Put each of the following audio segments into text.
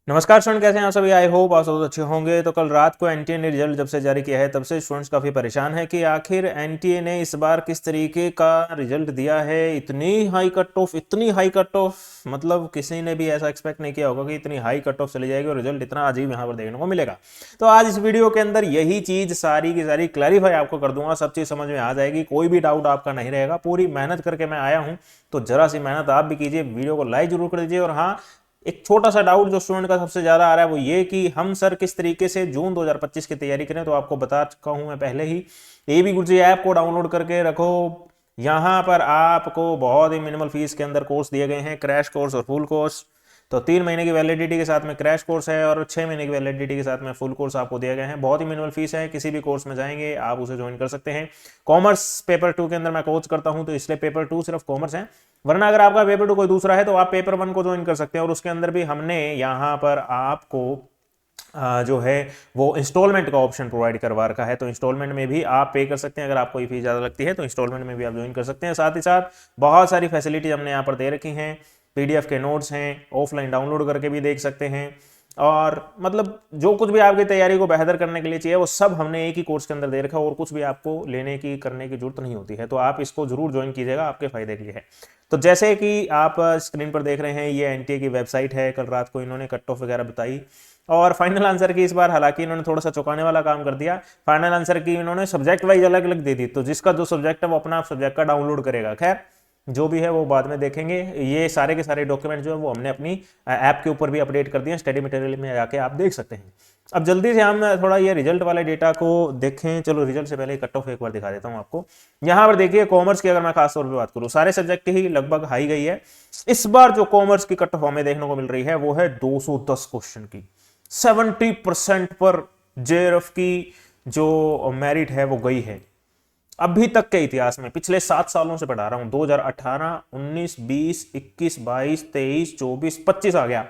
नमस्कार स्टूडेंट, कैसे हैं आप सभी। आई होप आप सब अच्छे होंगे। तो कल रात को एनटीए ने रिजल्ट जब से जारी किया है तब से स्टूडेंट्स काफ़ी परेशान है कि आखिर एनटीए ने इस बार किस तरीके का रिजल्ट दिया है। इतनी हाई कट ऑफ मतलब किसी ने भी ऐसा एक्सपेक्ट नहीं किया होगा कि इतनी हाई कट ऑफ चली जाएगी और रिजल्ट इतना अजीब यहाँ पर देखने को मिलेगा। तो आज इस वीडियो के अंदर यही चीज़ सारी की सारी क्लैरिफाई आपको कर दूंगा, सब चीज़ समझ में आ जाएगी, कोई भी डाउट आपका नहीं रहेगा। पूरी मेहनत करके मैं आया हूँ, तो जरा सी मेहनत आप भी कीजिए, वीडियो को लाइक जरूर कर दीजिए। और हाँ, एक छोटा सा डाउट जो स्टूडेंट का सबसे ज्यादा आ रहा है वो ये कि हम सर किस तरीके से जून 2025 की तैयारी करें। तो आपको बता चुका हूं मैं पहले ही, एबी गुरुजी ऐप को डाउनलोड करके रखो। यहां पर आपको बहुत ही मिनिमल फीस के अंदर कोर्स दिए गए हैं, क्रैश कोर्स और फुल कोर्स। तो 3 महीने की वैलिडिटी के साथ में क्रैश कोर्स है और 6 महीने की वैलिडिटी के साथ में फुल कोर्स आपको दिए गए हैं। बहुत ही मिनिमल फीस है, किसी भी कोर्स में जाएंगे आप उसे ज्वाइन कर सकते हैं। कॉमर्स पेपर 2 के अंदर मैं कोच करता हूं, तो इसलिए पेपर 2 सिर्फ कॉमर्स है, वरना अगर आपका पेपर 2 कोई दूसरा है तो आप पेपर 1 को ज्वाइन कर सकते हैं। और उसके अंदर भी हमने यहाँ पर आपको जो है वो इंस्टॉलमेंट का ऑप्शन प्रोवाइड करवा रखा है। तो इंस्टॉलमेंट में भी आप पे कर सकते हैं, अगर आपको फीस ज़्यादा लगती है तो इंस्टॉलमेंट में भी आप ज्वाइन कर सकते हैं। साथ ही साथ बहुत सारी फैसिलिटीज हमने यहाँ पर दे रखी हैं, पीडीएफ के नोट्स हैं, ऑफलाइन डाउनलोड करके भी देख सकते हैं। और मतलब जो कुछ भी आपकी तैयारी को बेहतर करने के लिए चाहिए वो सब हमने एक ही कोर्स के अंदर दे रखा है, और कुछ भी आपको लेने की करने की जरूरत नहीं होती है। तो आप इसको जरूर ज्वाइन कीजिएगा, आपके फायदे के लिए है। तो जैसे कि आप स्क्रीन पर देख रहे हैं, ये एनटीए की वेबसाइट है। कल रात को इन्होंने कट ऑफ वगैरह बताई और फाइनल आंसर की इस बार हालांकि इन्होंने थोड़ा सा चौंकाने वाला काम कर दिया। फाइनल आंसर की इन्होंने सब्जेक्ट वाइज अलग अलग दे दी, तो जिसका जो सब्जेक्ट है वो अपना सब्जेक्ट का डाउनलोड करेगा। खैर जो भी है वो बाद में देखेंगे। ये सारे के सारे डॉक्यूमेंट जो है वो हमने अपनी ऐप के ऊपर भी अपडेट कर दिए, स्टडी मटेरियल में जाके आप देख सकते हैं। अब जल्दी से हम थोड़ा ये रिजल्ट वाले डेटा को देखें। चलो रिजल्ट से पहले कट ऑफ एक बार दिखा देता हूं आपको। यहाँ पर देखिए कॉमर्स की अगर मैं खास तौर पे बात करूँ, सारे सब्जेक्ट ही लगभग हाई गई है। इस बार जो कॉमर्स की कट ऑफ हमें देखने को मिल रही है वो है 210 क्वेश्चन की। 70% पर जेआरएफ की जो मेरिट है वो गई है। अभी तक के इतिहास में पिछले 7 सालों से पढ़ा रहा हूं, 2018, 19, 20, 21, 22, 23, 24, 25 आ गया,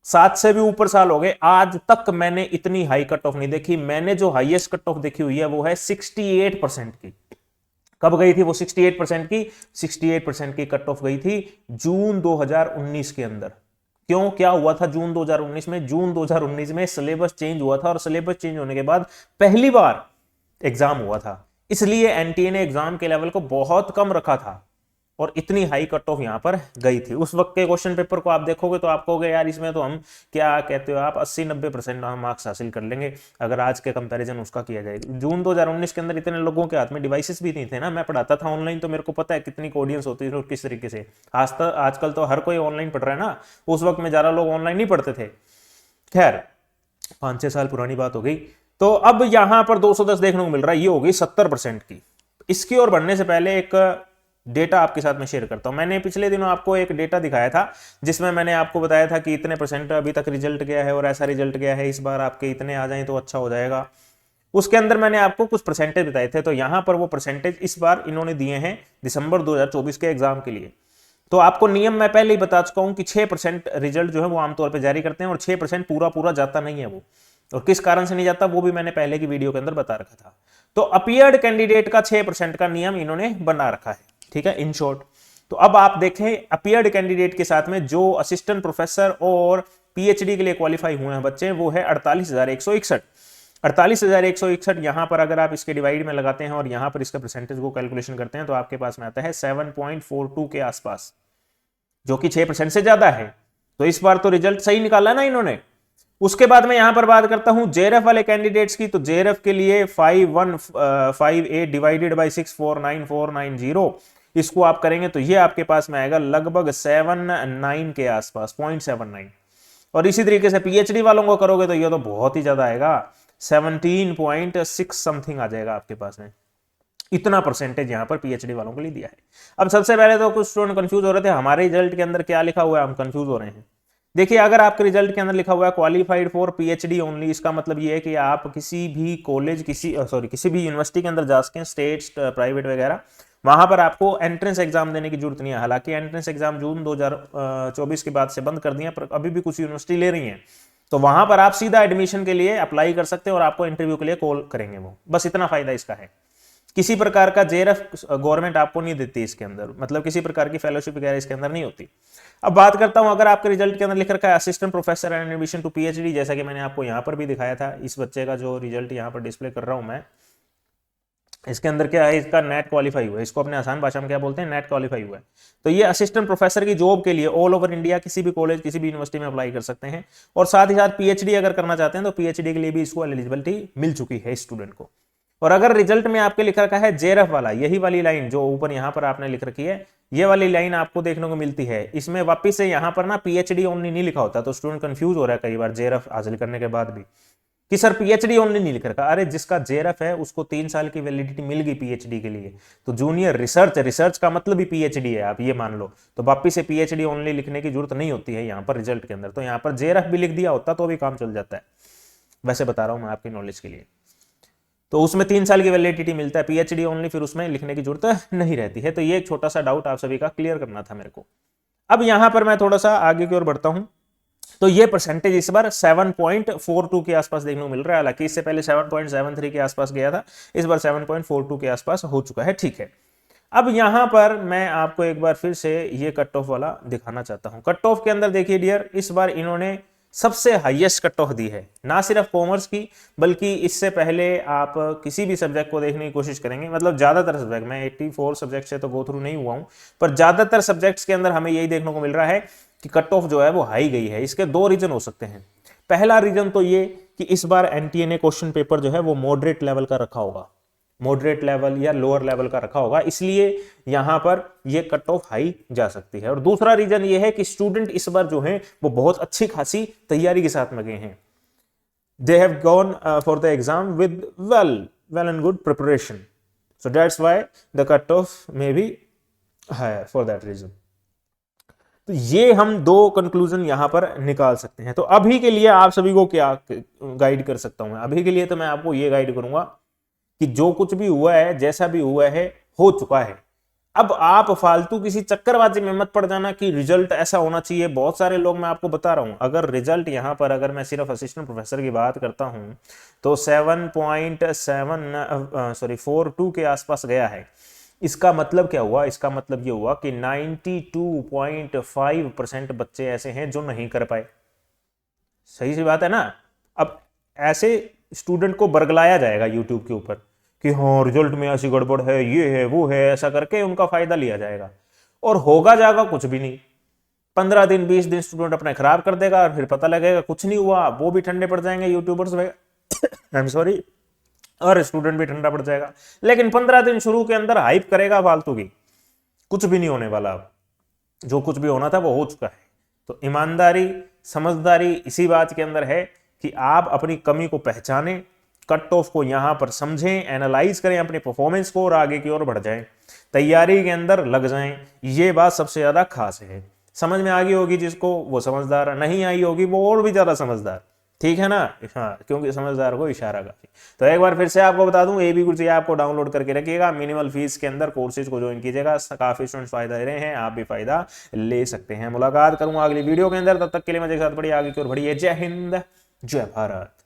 7 से भी ऊपर साल हो गए, आज तक मैंने इतनी हाई कट ऑफ नहीं देखी। मैंने जो हाईएस्ट कट ऑफ देखी हुई है वो है 68% की। कब गई थी वो 68% की? 68% की कट ऑफ गई थी जून 2019 के अंदर। क्यों, क्या हुआ था जून 2019 में? जून 2019 में सिलेबस चेंज हुआ था, और सिलेबस चेंज होने के बाद पहली बार एग्जाम हुआ था, इसलिए एनटीए ने एग्जाम के लेवल को बहुत कम रखा था और इतनी हाई कट ऑफ यहां पर गई थी। उस वक्त के क्वेश्चन पेपर को आप देखोगे तो आप कहोगे यार इसमें तो हम, क्या कहते हो आप, 80-90% मार्क्स हासिल कर लेंगे अगर आज के कंपैरिजन उसका किया जाए। जून 2019 के अंदर इतने लोगों के हाथ में डिवाइसेस भी नहीं थे ना। मैं पढ़ाता था ऑनलाइन, तो मेरे को पता है कितनी ऑडियंस होती है और किस तरीके से। आजकल तो हर कोई ऑनलाइन पढ़ रहा है ना, उस वक्त में ज्यादा लोग ऑनलाइन नहीं पढ़ते थे। खैर 5-6 साल पुरानी बात हो गई। तो अब यहां पर 210 देखने को मिल रहा है, ये हो गई 70% की। इसकी ओर बढ़ने से पहले एक डेटा आपके साथ में शेयर करता हूं। मैंने पिछले दिनों आपको एक डेटा दिखाया था जिसमें मैंने आपको बताया था कि इतने परसेंट अभी तक रिजल्ट गया है और ऐसा रिजल्ट गया है, इस बार आपके इतने आ जाएं तो अच्छा हो जाएगा। उसके अंदर मैंने आपको कुछ परसेंटेज बताए थे, तो यहां पर वो परसेंटेज इस बार इन्होंने दिए हैं दिसंबर 2024 के एग्जाम के लिए। तो आपको नियम मैं पहले ही बता चुका हूं कि 6% रिजल्ट जो है वो आमतौर पर जारी करते हैं, और 6% पूरा पूरा जाता नहीं है वो, और किस कारण से नहीं जाता वो भी मैंने पहले की वीडियो के अंदर बता रखा था। तो अपीयर्ड कैंडिडेट का 6% का नियम इन्होंने बना रखा है, ठीक है, इन शॉर्ट। तो अब आप देखें अपीयर्ड कैंडिडेट के साथ में जो असिस्टेंट प्रोफेसर और पीएचडी के लिए क्वालिफाई हुए हैं बच्चे, वो है 48,161। 48,161 यहां पर अगर आप इसके डिवाइड में लगाते हैं और यहां पर इसका परसेंटेज को कैलकुलेशन करते हैं तो आपके पास में आता है 7.42 के आसपास, जो कि 6% से ज्यादा है। तो इस बार तो रिजल्ट सही निकाला ना इन्होंने। उसके बाद में यहां पर बात करता हूं जेआरएफ वाले कैंडिडेट्स की। तो जेआरएफ के लिए 5158 डिवाइडेड बाई 649490, इसको आप करेंगे तो ये आपके पास में आएगा लगभग 79 के आसपास, 0.79। और इसी तरीके से पीएचडी वालों को करोगे तो ये तो बहुत ही ज्यादा आएगा, 17.6 समथिंग आ जाएगा आपके पास में। इतना परसेंटेज यहां पर पीएचडी वालों के लिए दिया है। अब सबसे पहले तो कुछ स्टूडेंट कंफ्यूज हो रहे थे हमारे रिजल्ट के अंदर क्या लिखा हुआ है, हम कंफ्यूज हो रहे हैं। देखिए अगर आपके रिजल्ट के अंदर लिखा हुआ है क्वालिफाइड फॉर पीएचडी ओनली, इसका मतलब ये है कि आप किसी भी कॉलेज, किसी भी यूनिवर्सिटी के अंदर जा सकें, स्टेट प्राइवेट वगैरह, वहां पर आपको एंट्रेंस एग्जाम देने की जरूरत नहीं है। हालांकि एंट्रेंस एग्जाम जून 2024 के बाद से बंद कर दिए, पर अभी भी कुछ यूनिवर्सिटी ले रही हैं। तो वहां पर आप सीधा एडमिशन के लिए अप्लाई कर सकते हैं और आपको इंटरव्यू के लिए कॉल करेंगे वो, बस इतना फायदा इसका है। किसी प्रकार का जेआरएफ गवर्नमेंट आपको नहीं देती इसके अंदर, मतलब किसी प्रकार की फेलोशिप वगैरह इसके अंदर नहीं होती। अब बात करता हूं, अगर आपके रिजल्ट के अंदर लिख रखा है assistant professor and admission to PhD, जैसा कि मैंने आपको यहां पर भी दिखाया था, इस बच्चे का जो रिजल्ट यहां पर डिस्प्ले कर रहा हूं मैं, इसके अंदर क्या है, इसका नेट क्वालिफाई हुआ है, इसको अपने आसान भाषा में क्या बोलते हैं, नेट क्वालिफाई हुआ है। तो ये असिस्टेंट प्रोफेसर की जॉब के लिए ऑल ओवर इंडिया किसी भी कॉलेज किसी भी यूनिवर्सिटी में अप्लाई कर सकते हैं, और साथ ही साथ पीएचडी अगर करना चाहते हैं तो पीएचडी के लिए भी इसको एलिजिबिलिटी मिल चुकी है स्टूडेंट को। और अगर रिजल्ट में आपके लिख रखा है जेआरएफ वाला, यही वाली लाइन जो ऊपर यहां पर आपने लिख रखी है, ये वाली लाइन आपको देखने को मिलती है, इसमें वापिस से यहां पर ना पीएचडी ओनली नहीं लिखा होता, तो स्टूडेंट कंफ्यूज हो रहा है कई बार जेआरएफ हासिल करने के बाद भी कि सर पीएचडी ओनली नहीं लिख रखा। अरे जिसका जेआरएफ है उसको 3 साल की वैलिडिटी मिल गई पीएचडी के लिए, तो जूनियर रिसर्च, रिसर्च का मतलब भी पीएचडी है, आप ये मान लो, तो वापिस से पीएचडी ओनली लिखने की जरूरत नहीं होती है यहाँ पर रिजल्ट के अंदर। तो यहाँ पर जेआरएफ भी लिख दिया होता तो भी काम चल जाता है, वैसे बता रहा हूं मैं आपकी नॉलेज के लिए। तो उसमें 3 साल की वैलिडिटी मिलता है, पीएचडी ओनली फिर उसमें लिखने की जरूरत नहीं रहती है। तो ये एक छोटा सा डाउट आप सभी का क्लियर करना था मेरे को। अब यहां पर मैं थोड़ा सा आगे की ओर बढ़ता हूं, तो ये परसेंटेज इस बार 7.42 के आसपास देखने को मिल रहा है, हालांकि इससे पहले 7.73 के आसपास गया था, इस बार 7.42 के आसपास हो चुका है, ठीक है। अब यहां पर मैं आपको एक बार फिर से ये कट ऑफ वाला दिखाना चाहता हूं। कट ऑफ के अंदर देखिए डियर, इस बार इन्होंने सबसे हाईएस्ट कट ऑफ दी है, ना सिर्फ कॉमर्स की, बल्कि इससे पहले आप किसी भी सब्जेक्ट को देखने की कोशिश करेंगे, मतलब ज्यादातर सब्जेक्ट, मैं 84 सब्जेक्ट से तो गो थ्रू नहीं हुआ हूं, पर ज्यादातर सब्जेक्ट्स के अंदर हमें यही देखने को मिल रहा है कि कट ऑफ जो है वो हाई गई है। इसके 2 रीजन हो सकते हैं। पहला रीजन तो ये कि इस बार एनटीए ने क्वेश्चन पेपर जो है वो मॉडरेट लेवल का रखा होगा, मॉडरेट लेवल या लोअर लेवल का रखा होगा, इसलिए यहां पर ये कट ऑफ हाई जा सकती है। और दूसरा रीजन ये है कि स्टूडेंट इस बार जो है वो बहुत अच्छी खासी तैयारी के साथ में गए हैं, they have gone for the exam with well and good preparation, so that's why the cut off may be higher for that reason. तो ये हम 2 कंक्लूजन यहां पर निकाल सकते हैं। तो अभी के लिए आप सभी को क्या गाइड कर सकता हूं, अभी के लिए तो मैं आपको ये गाइड करूंगा कि जो कुछ भी हुआ है, जैसा भी हुआ है, हो चुका है। अब आप फालतू किसी चक्करबाजी में मत पड़ जाना कि रिजल्ट ऐसा होना चाहिए। बहुत सारे लोग, मैं आपको बता रहा हूं, अगर रिजल्ट यहां पर अगर मैं सिर्फ असिस्टेंट प्रोफेसर की बात करता हूं तो 7.42 के आसपास गया है। इसका मतलब क्या हुआ, इसका मतलब ये हुआ कि 92.5% बच्चे ऐसे हैं जो नहीं कर पाए। सही सी बात है ना। अब ऐसे स्टूडेंट को बरगलाया जाएगा यूट्यूब के ऊपर कि हाँ रिजल्ट में ऐसी गड़बड़ है, ये है वो है, ऐसा करके उनका फायदा लिया जाएगा, और होगा जाएगा कुछ भी नहीं। 15 दिन 20 दिन स्टूडेंट अपना खराब कर देगा और फिर पता लगेगा कुछ नहीं हुआ, वो भी ठंडे पड़ जाएंगे यूट्यूबर्स आई एम सॉरी, और स्टूडेंट भी ठंडा पड़ जाएगा। लेकिन 15 दिन शुरू के अंदर हाइप करेगा फालतू की, कुछ भी नहीं होने वाला। अब जो कुछ भी होना था वो हो चुका है। तो ईमानदारी समझदारी इसी बात के अंदर है कि आप अपनी कमी को पहचानें, कट ऑफ को यहां पर समझें, एनालाइज करें अपने परफॉर्मेंस को और आगे की ओर बढ़ जाएं, तैयारी के अंदर लग जाएं। ये बात सबसे ज्यादा खास है। समझ में आ गई होगी जिसको, वो समझदार, नहीं आई होगी वो और भी ज्यादा समझदार, ठीक है ना। हाँ, क्योंकि समझदार को इशारा काफी। तो एक बार फिर से आपको बता दूं, एबी गुरुजी आपको डाउनलोड करके रखिएगा, मिनिमल फीस के अंदर कोर्सेज को ज्वाइन कीजिएगा, काफी स्टूडेंट्स फायदा ले रहे हैं, आप भी फायदा ले सकते हैं। मुलाकात करूंगा अगली वीडियो के अंदर, तब तक के लिए मजे के साथ बढ़िए आगे की ओर बढ़िए। जय हिंद, जय भारत।